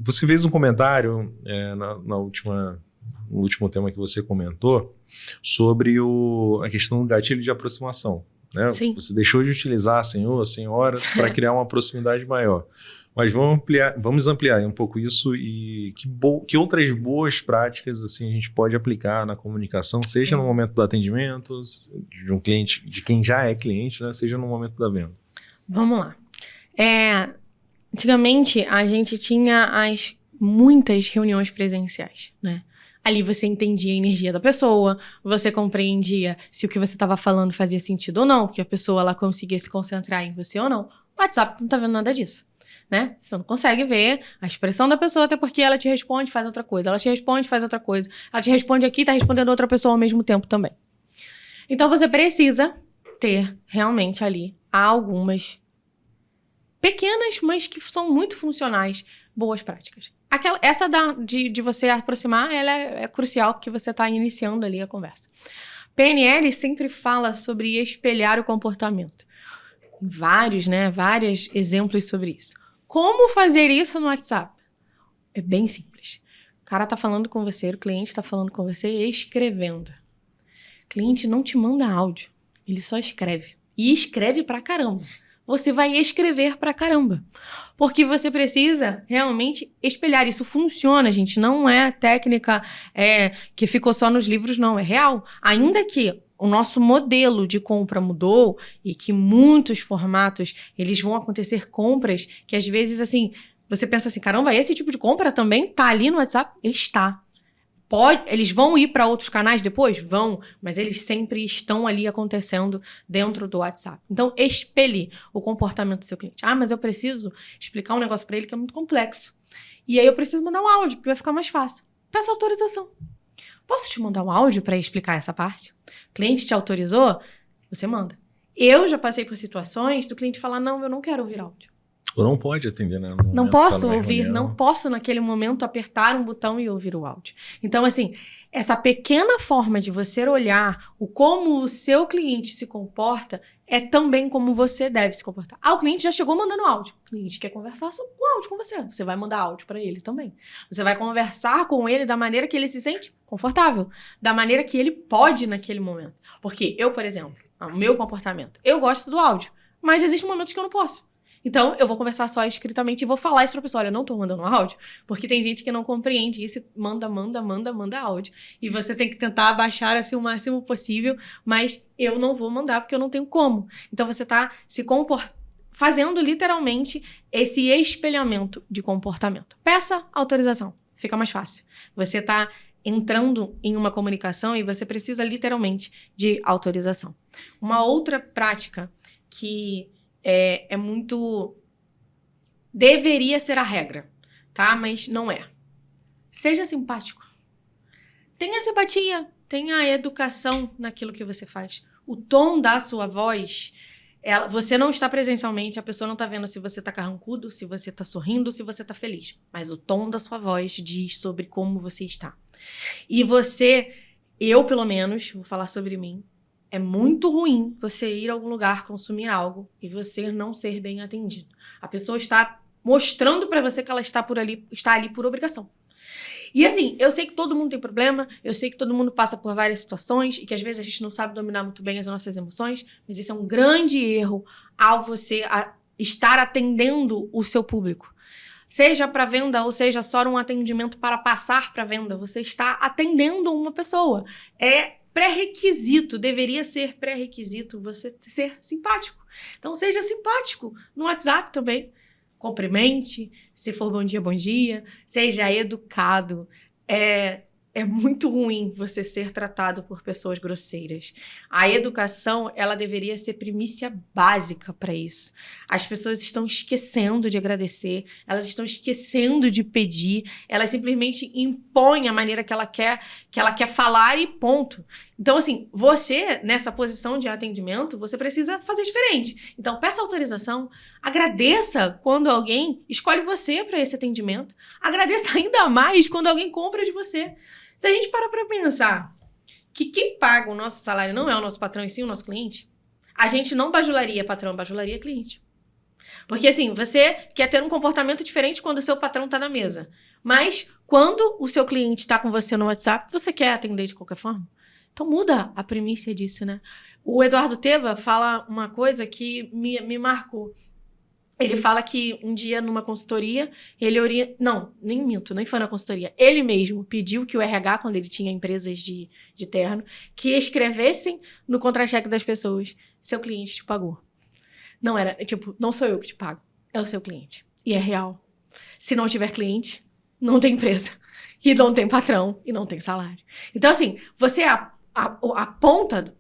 Você fez um comentário no último tema que você comentou sobre a questão do gatilho de aproximação. Né? Sim. Você deixou de utilizar senhor, senhora para criar uma proximidade maior. Mas vamos ampliar um pouco isso e que outras boas práticas assim, a gente pode aplicar na comunicação, seja no momento do atendimento, de um cliente, de quem já é cliente, né? Seja no momento da venda. Vamos lá. Antigamente, a gente tinha muitas reuniões presenciais, né? Ali você entendia a energia da pessoa, você compreendia se o que você estava falando fazia sentido ou não, que a pessoa ela conseguia se concentrar em você ou não. O WhatsApp não tá vendo nada disso, né? Você não consegue ver a expressão da pessoa, até porque ela te responde, faz outra coisa. Ela te responde, faz outra coisa. Ela te responde aqui, tá respondendo outra pessoa ao mesmo tempo também. Então, você precisa ter realmente ali algumas pequenas, mas que são muito funcionais, boas práticas. Essa de você aproximar, ela é crucial porque você está iniciando ali a conversa. PNL sempre fala sobre espelhar o comportamento. Vários exemplos sobre isso. Como fazer isso no WhatsApp? É bem simples. O cara está falando com você, o cliente está falando com você escrevendo. O cliente não te manda áudio, ele só escreve. E escreve pra caramba. Você vai escrever pra caramba. Porque você precisa realmente espelhar. Isso funciona, gente. Não é técnica que ficou só nos livros, não. É real. Ainda que o nosso modelo de compra mudou e que muitos formatos, eles vão acontecer compras que às vezes, assim, você pensa assim, caramba, esse tipo de compra também tá ali no WhatsApp? Está. Eles vão ir para outros canais depois? Vão, mas eles sempre estão ali acontecendo dentro do WhatsApp. Então, espelhe o comportamento do seu cliente. Ah, mas eu preciso explicar um negócio para ele que é muito complexo. E aí eu preciso mandar um áudio, porque vai ficar mais fácil. Peça autorização. Posso te mandar um áudio para explicar essa parte? O cliente te autorizou? Você manda. Eu já passei por situações do cliente falar, não, eu não quero ouvir áudio. Ou não pode atender, né? Não posso ouvir, não posso naquele momento apertar um botão e ouvir o áudio. Então, assim, essa pequena forma de você olhar como o seu cliente se comporta é também como você deve se comportar. O cliente já chegou mandando áudio. O cliente quer conversar com áudio com você. Você vai mandar áudio para ele também. Você vai conversar com ele da maneira que ele se sente confortável, da maneira que ele pode naquele momento. Porque eu, por exemplo, o meu comportamento, eu gosto do áudio, mas existem momentos que eu não posso. Então, eu vou conversar só escritamente e vou falar isso pra pessoa. Olha, eu não tô mandando áudio, porque tem gente que não compreende isso. Manda áudio. E você tem que tentar abaixar assim o máximo possível, mas eu não vou mandar porque eu não tenho como. Então, você tá fazendo literalmente esse espelhamento de comportamento. Peça autorização. Fica mais fácil. Você tá entrando em uma comunicação e você precisa literalmente de autorização. Uma outra prática que é muito... deveria ser a regra, tá? Mas não é. Seja simpático. Tenha simpatia, tenha educação naquilo que você faz. O tom da sua voz, você não está presencialmente, a pessoa não está vendo se você está carrancudo, se você está sorrindo, se você está feliz. Mas o tom da sua voz diz sobre como você está. E eu pelo menos, vou falar sobre mim, é muito ruim você ir a algum lugar consumir algo e você não ser bem atendido. A pessoa está mostrando para você que ela está ali por obrigação. E assim, eu sei que todo mundo tem problema, eu sei que todo mundo passa por várias situações e que às vezes a gente não sabe dominar muito bem as nossas emoções, mas isso é um grande erro ao você estar atendendo o seu público. Seja para venda ou seja só um atendimento para passar para venda, você está atendendo uma pessoa. É pré-requisito, deveria ser pré-requisito você ser simpático. Então, seja simpático no WhatsApp também. Cumprimente, se for bom dia, seja educado. É muito ruim você ser tratado por pessoas grosseiras. A educação, ela deveria ser primícia básica para isso. As pessoas estão esquecendo de agradecer, elas estão esquecendo de pedir, elas simplesmente impõem a maneira que ela quer falar e ponto. Então, assim, você, nessa posição de atendimento, você precisa fazer diferente. Então, peça autorização, agradeça quando alguém escolhe você para esse atendimento, agradeça ainda mais quando alguém compra de você. Se a gente parar para pensar que quem paga o nosso salário não é o nosso patrão e sim o nosso cliente, a gente não bajularia patrão, bajularia cliente. Porque assim, você quer ter um comportamento diferente quando o seu patrão está na mesa. Mas quando o seu cliente está com você no WhatsApp, você quer atender de qualquer forma. Então muda a premissa disso, né? O Eduardo Teva fala uma coisa que me marcou. Ele fala que um dia numa consultoria, ele não, nem minto, nem foi na consultoria. Ele mesmo pediu que o RH, quando ele tinha empresas de terno, que escrevessem no contra-cheque das pessoas, seu cliente te pagou. Não era, tipo, não sou eu que te pago, é o seu cliente. E é real. Se não tiver cliente, não tem empresa. E não tem patrão, e não tem salário. Então, assim, você é a ponta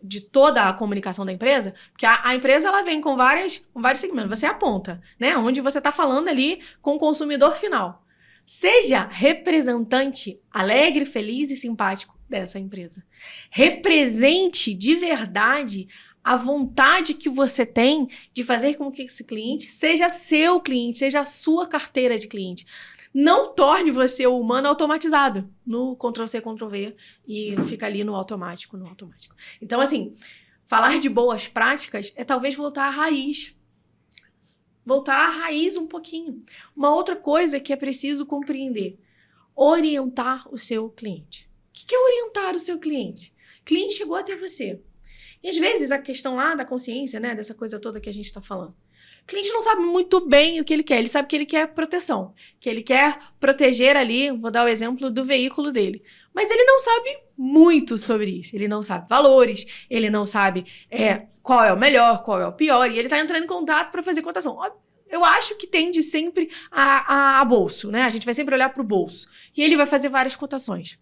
de toda a comunicação da empresa, porque a empresa, ela vem com vários segmentos. Você é a ponta, né? Onde você está falando ali com o consumidor final. Seja representante alegre, feliz e simpático dessa empresa. Represente de verdade a vontade que você tem de fazer com que esse cliente seja seu cliente, seja a sua carteira de cliente. Não torne você o humano automatizado no Ctrl+C, Ctrl+V e fica ali no automático, Então, assim, falar de boas práticas é talvez voltar à raiz. Voltar à raiz um pouquinho. Uma outra coisa que é preciso compreender. Orientar o seu cliente. O que é orientar o seu cliente? O cliente chegou até você. E às vezes a questão lá da consciência, né, dessa coisa toda que a gente está falando. O cliente não sabe muito bem o que ele quer. Ele sabe que ele quer proteção. Que ele quer proteger ali, vou dar o exemplo do veículo dele. Mas ele não sabe muito sobre isso. Ele não sabe valores. Ele não sabe qual é o melhor, qual é o pior. E ele está entrando em contato para fazer cotação. Eu acho que tende sempre a bolso, né? A gente vai sempre olhar para o bolso. E ele vai fazer várias cotações.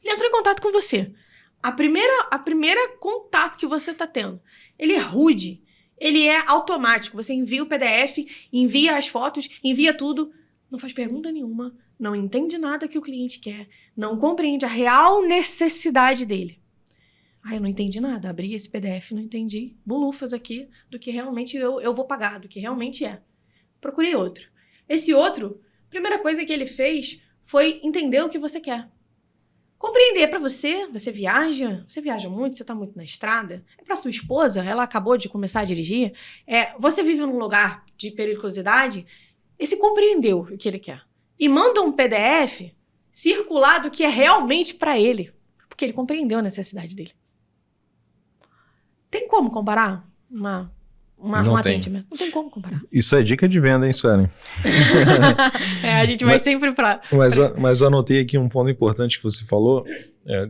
Ele entrou em contato com você. A primeira contato que você está tendo, ele é rude, ele é automático. Você envia o PDF, envia as fotos, envia tudo, não faz pergunta nenhuma, não entende nada que o cliente quer, não compreende a real necessidade dele. Eu não entendi nada, abri esse PDF, não entendi bolufas aqui do que realmente eu vou pagar, do que realmente é. Procurei outro. Esse outro, a primeira coisa que ele fez foi entender o que você quer. Compreender para você viaja muito, você está muito na estrada, é para sua esposa, ela acabou de começar a dirigir, você vive num lugar de periculosidade, esse compreendeu o que ele quer. E manda um PDF circulado que é realmente para ele, porque ele compreendeu a necessidade dele. Tem como comparar um atendimento? Não tem como comparar. Isso é dica de venda, hein, Suelen? A gente vai sempre para... Mas anotei aqui um ponto importante que você falou,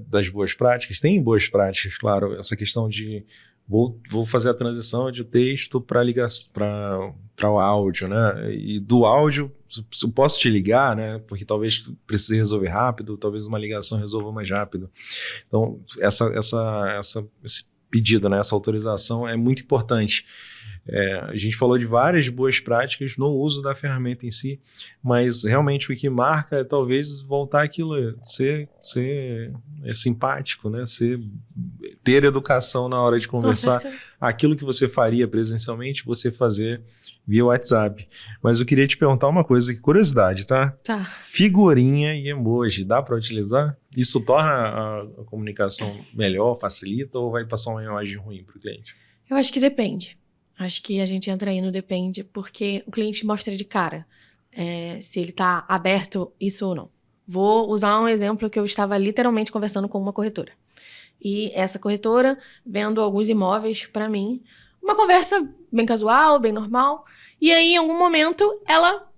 das boas práticas. Tem boas práticas, claro, essa questão de vou fazer a transição de texto para o áudio, né? E do áudio, eu posso te ligar, né? Porque talvez precise resolver rápido, talvez uma ligação resolva mais rápido. Então, esse pedido, né? Essa autorização é muito importante. A gente falou de várias boas práticas no uso da ferramenta em si, mas realmente o que marca é talvez voltar àquilo, ser simpático, né? Ter educação na hora de conversar. Aquilo que você faria presencialmente, você fazer via WhatsApp. Mas eu queria te perguntar uma coisa, que curiosidade, tá? Tá. Figurinha e emoji, dá para utilizar? Isso torna a comunicação melhor, facilita, ou vai passar uma imagem ruim para o cliente? Eu acho que depende. Acho que a gente entra aí no depende, porque o cliente mostra de cara se ele está aberto isso ou não. Vou usar um exemplo que eu estava literalmente conversando com uma corretora. E essa corretora vendo alguns imóveis para mim, uma conversa bem casual, bem normal. E aí, em algum momento, ela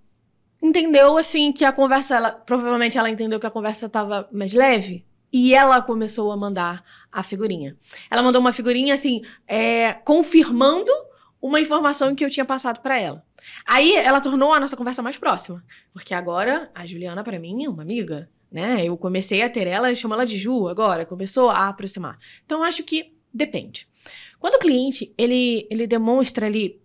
entendeu, assim, que a conversa... Provavelmente ela entendeu que a conversa estava mais leve. E ela começou a mandar a figurinha. Ela mandou uma figurinha, assim, confirmando uma informação que eu tinha passado para ela. Aí, ela tornou a nossa conversa mais próxima. Porque agora, a Juliana, para mim, é uma amiga, né? Eu comecei a ter ela, chamo ela de Ju agora. Começou a aproximar. Então, acho que depende. Quando o cliente, ele demonstra ali...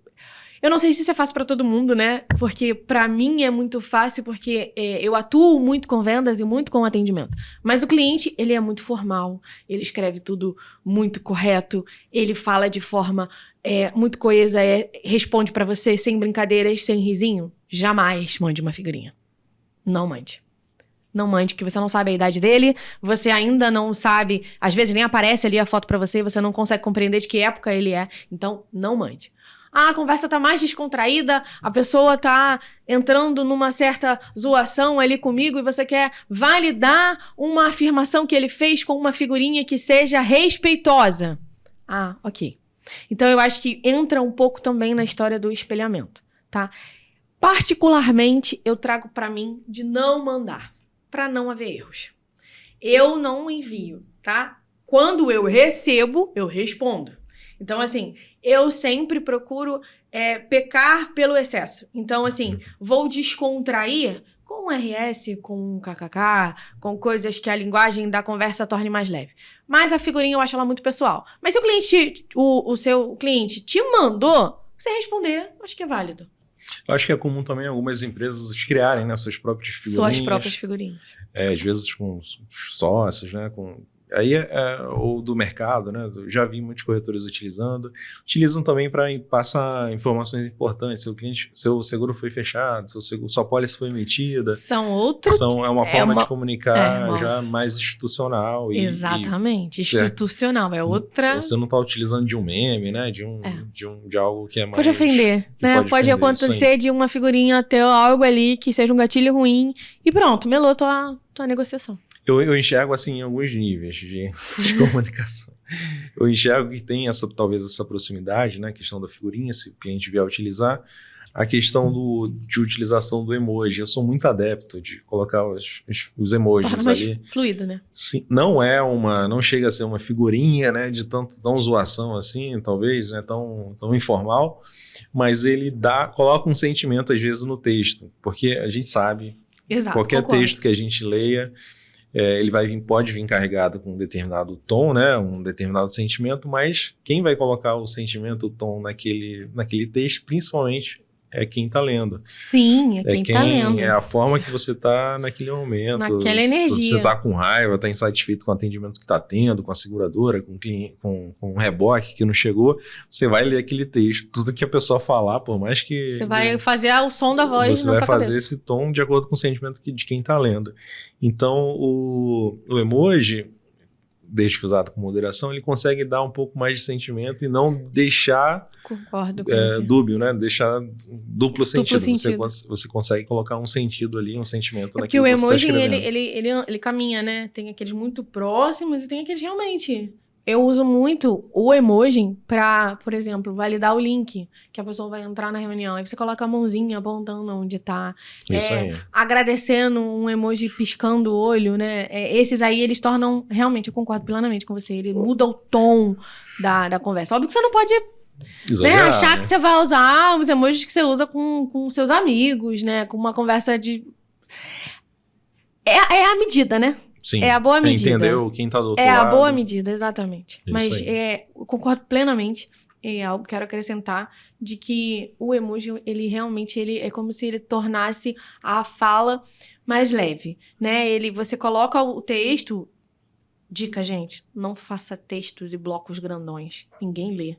Eu não sei se isso é fácil para todo mundo, né? Porque para mim é muito fácil, porque eu atuo muito com vendas e muito com atendimento. Mas o cliente, ele é muito formal, ele escreve tudo muito correto, ele fala de forma muito coesa, responde para você sem brincadeiras, sem risinho. Jamais mande uma figurinha. Não mande. Não mande, porque você não sabe a idade dele, você ainda não sabe, às vezes nem aparece ali a foto para você, você não consegue compreender de que época ele é, então não mande. a conversa tá mais descontraída, a pessoa tá entrando numa certa zoação ali comigo e você quer validar uma afirmação que ele fez com uma figurinha que seja respeitosa. Ah, ok. Então, eu acho que entra um pouco também na história do espelhamento, tá? Particularmente, eu trago para mim de não mandar, para não haver erros. Eu não envio, tá? Quando eu recebo, eu respondo. Então, assim, eu sempre procuro pecar pelo excesso. Então, assim, vou descontrair com RS, com KKK, com coisas que a linguagem da conversa torne mais leve. Mas a figurinha eu acho ela muito pessoal. Mas se o seu cliente te mandou, você responder, acho que é válido. Eu acho que é comum também algumas empresas criarem, né, suas próprias figurinhas. Suas próprias figurinhas. Às vezes com sócios, né, aí ou do mercado, né? Já vi muitos corretores utilizam também para passar informações importantes. Seu seguro foi fechado, sua pólice foi emitida. É uma forma de comunicar já mais institucional. Exatamente, institucional, é outra. Você não está utilizando de um meme, né? De algo que é mais. Pode ofender, né? Pode acontecer de uma figurinha ter algo ali que seja um gatilho ruim e pronto, melou tua negociação. Eu enxergo, assim, em alguns níveis de comunicação. Eu enxergo que tem talvez essa proximidade, né? A questão da figurinha, se o cliente vier utilizar. A questão de utilização do emoji. Eu sou muito adepto de colocar os emojis torna mais ali. Fluido, né? Sim, não chega a ser uma figurinha, né? De tão zoação assim, talvez, né? Tão informal. Mas ele coloca um sentimento, às vezes, no texto. Porque a gente sabe, qualquer texto que a gente leia, ele pode vir carregado com um determinado tom, né, um determinado sentimento, mas quem vai colocar o sentimento, o tom naquele texto, principalmente, é quem está lendo. Sim, quem está lendo. É a forma que você está naquele momento. Naquela energia. Se você está com raiva, está insatisfeito com o atendimento que está tendo, com a seguradora, com um reboque que não chegou, você vai ler aquele texto. Tudo que a pessoa falar, por mais que... Você vai fazer o som da voz na sua cabeça. Você vai fazer esse tom de acordo com o sentimento de quem está lendo. Então, o emoji, desde que usado com moderação, ele consegue dar um pouco mais de sentimento e não deixar... Concordo com você. Dúbio, né? Deixar duplo sentido. Você consegue colocar um sentido ali, um sentimento naquilo que você está escrevendo. Porque o emoji, ele caminha, né? Tem aqueles muito próximos e tem aqueles realmente... Eu uso muito o emoji pra, por exemplo, validar o link que a pessoa vai entrar na reunião. Aí você coloca a mãozinha apontando onde tá. Isso aí. Agradecendo, um emoji piscando o olho, né? Esses aí, eles tornam... Realmente, eu concordo plenamente com você. Ele muda o tom da conversa. Óbvio que você não pode... achar que você vai usar os emojis que você usa com seus amigos, né? Com uma conversa de... É a medida, né? Sim, é a boa medida. Entendeu quem tá do outro lado. É a boa medida, exatamente. Isso mas eu concordo plenamente. Algo que quero acrescentar de que o emoji, ele realmente é como se ele tornasse a fala mais leve, né? Você coloca o texto... Dica, gente, não faça textos e blocos grandões. Ninguém lê.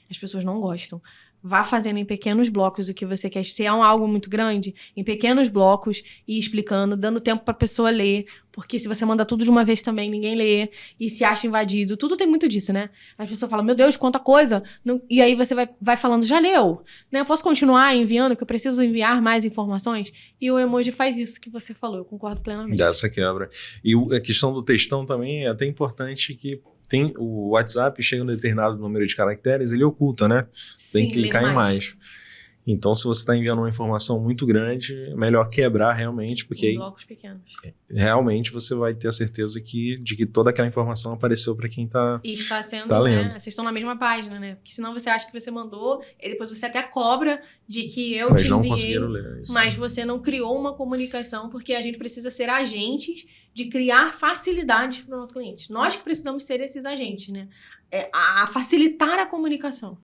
As pessoas não gostam. Vá fazendo em pequenos blocos o que você quer. Se é algo muito grande, em pequenos blocos, e explicando, dando tempo para a pessoa ler. Porque se você manda tudo de uma vez também, ninguém lê e se acha invadido. Tudo tem muito disso, né? A pessoa fala, meu Deus, quanta coisa. E aí você vai falando, já leu? Né? Eu posso continuar enviando, que eu preciso enviar mais informações? E o emoji faz isso que você falou. Eu concordo plenamente. Dessa quebra. E a questão do textão também é até importante que o WhatsApp chega num determinado número de caracteres, ele oculta, né? Tem que clicar em mais. Então, se você está enviando uma informação muito grande, é melhor quebrar realmente, porque aí blocos pequenos. Realmente você vai ter a certeza de que toda aquela informação apareceu para quem está E está sendo, lendo. Né? Vocês estão na mesma página, né? Porque senão você acha que você mandou, e depois você até cobra de que eu mas te não enviei, conseguiram ler isso. Mas você não criou uma comunicação, porque a gente precisa ser agentes de criar facilidade para o nosso cliente. Nós que precisamos ser esses agentes, né? A facilitar a comunicação.